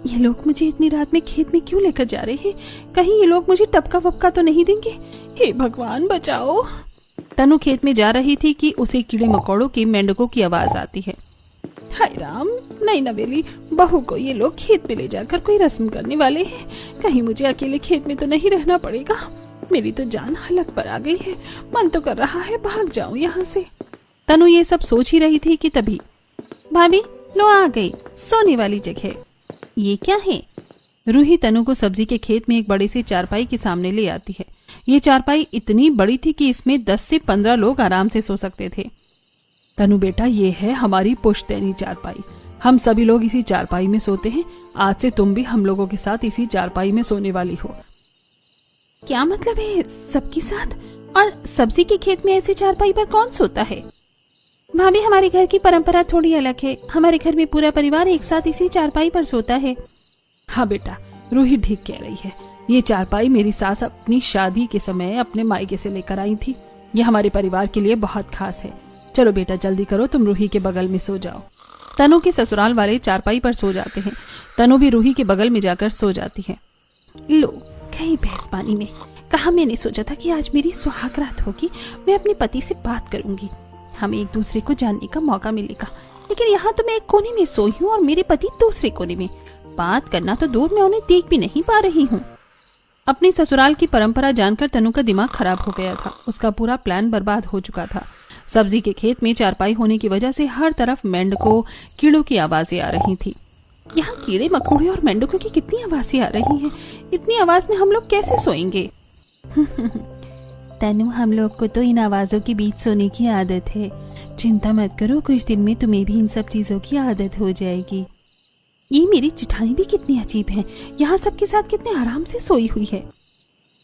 ये लोग मुझे इतनी रात में खेत में क्यों लेकर जा रहे हैं? कहीं ये लोग मुझे टपका वपका तो नहीं देंगे? हे भगवान बचाओ। तनु खेत में जा रही थी कि उसे कीड़े मकोड़ों की, मेंढकों की आवाज आती है। हाय राम, नहीं नवेली, बहू को ये लोग खेत में ले जाकर कोई रस्म करने वाले हैं। कहीं मुझे अकेले खेत में तो नहीं रहना पड़ेगा। मेरी तो जान हलक पर आ गई है। मन तो कर रहा है भाग जाऊं यहाँ से। तनु ये सब सोच ही रही थी कि तभी भाभी लो आ गई सोने वाली जगह। ये क्या है? रूही तनु को सब्जी के खेत में एक बड़े से चारपाई के सामने ले आती है। ये चारपाई इतनी बड़ी थी कि इसमें 10 से 15 लोग आराम से सो सकते थे। तनु बेटा, ये है हमारी पुश्तैनी चारपाई। हम सभी लोग इसी चारपाई में सोते हैं। आज से तुम भी हम लोगों के साथ इसी चारपाई में सोने वाली हो। क्या मतलब है सबके साथ? और सब्जी के खेत में ऐसी चारपाई पर कौन सोता है? भाभी, हमारे घर की परंपरा थोड़ी अलग है। हमारे घर में पूरा परिवार एक साथ इसी चारपाई पर सोता है। हाँ बेटा, रूही ठीक कह रही है। ये चारपाई मेरी सास अपनी शादी के समय अपने मायके से लेकर आई थी। ये हमारे परिवार के लिए बहुत खास है। चलो बेटा जल्दी करो, तुम रूही के बगल में सो जाओ। तनु के ससुराल वाले चारपाई पर सो जाते हैं। तनु भी रूही के बगल में जाकर सो जाती है। लो गई भैंस पानी में। कहा मैंने सोचा था कि आज मेरी सुहाग रात होगी, मैं अपने पति से बात करूंगी, हमें एक दूसरे को जानने का मौका मिलेगा। लेकिन यहाँ तो मैं एक कोने में सोई हूँ और मेरे पति दूसरे कोने में। बात करना तो दूर, मैं उन्हें देख भी नहीं पा रही हूँ। अपनी ससुराल की परंपरा जानकर तनु का दिमाग खराब हो गया था। उसका पूरा प्लान बर्बाद हो चुका था। सब्जी के खेत में चारपाई होने की वजह से हर तरफ मेंढकों, कीड़ों की आवाजें आ रही थी। यहाँ कीड़े मकोड़े और मेंढकों की कितनी आवाजें आ रही हैं। इतनी आवाज में हम लोग कैसे सोएंगे? तनु, हम लोग को तो इन आवाजों के बीच सोने की आदत है। चिंता मत करो, कुछ दिन में तुम्हें भी इन सब चीजों की आदत हो जाएगी। ये मेरी जिठानी भी कितनी अजीब है, यहाँ सबके साथ कितने आराम से सोई हुई है।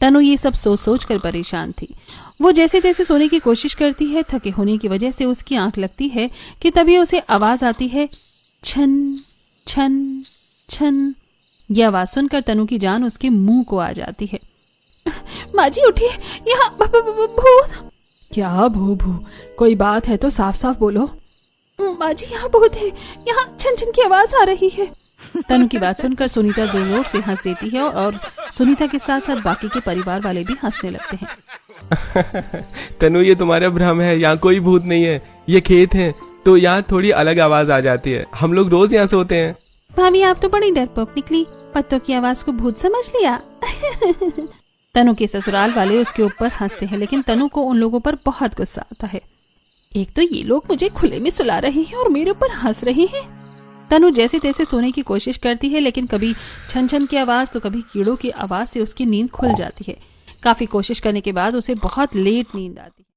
तनु ये सब सोच सोच कर परेशान थी। वो जैसे तैसे सोने की कोशिश करती है। थके होने की वजह से उसकी आंख लगती है कि तभी उसे आवाज आती है, छन छन छन। ये आवाज सुनकर तनु की जान उसके मुंह को आ जाती है। माँ जी उठिए, यहाँ भूत। क्या भू भू? कोई बात है तो साफ साफ बोलो। माँ जी यहाँ भूत है, यहाँ छन छन की आवाज आ रही है। तनु की बात सुनकर सुनीता जोर जोर से हंस देती है और सुनीता के साथ साथ बाकी के परिवार वाले भी हंसने लगते हैं। तनु, ये तुम्हारा भ्रम है। यहाँ कोई भूत नहीं है। ये खेत है तो यहाँ थोड़ी अलग आवाज आ जाती है। हम लोग रोज यहाँ सोते हैं। भाभी, आप तो बड़ी डरपोक निकली। पत्तों की आवाज को भूत समझ लिया। तनु के ससुराल वाले उसके ऊपर हंसते हैं, लेकिन तनु को उन लोगों पर बहुत गुस्सा आता है। एक तो ये लोग मुझे खुले में सुला रहे हैं और मेरे ऊपर हंस रहे हैं। तनु जैसे तैसे सोने की कोशिश करती है, लेकिन कभी छन छन की आवाज तो कभी कीड़ों की आवाज से उसकी नींद खुल जाती है। काफी कोशिश करने के बाद उसे बहुत लेट नींद आती है।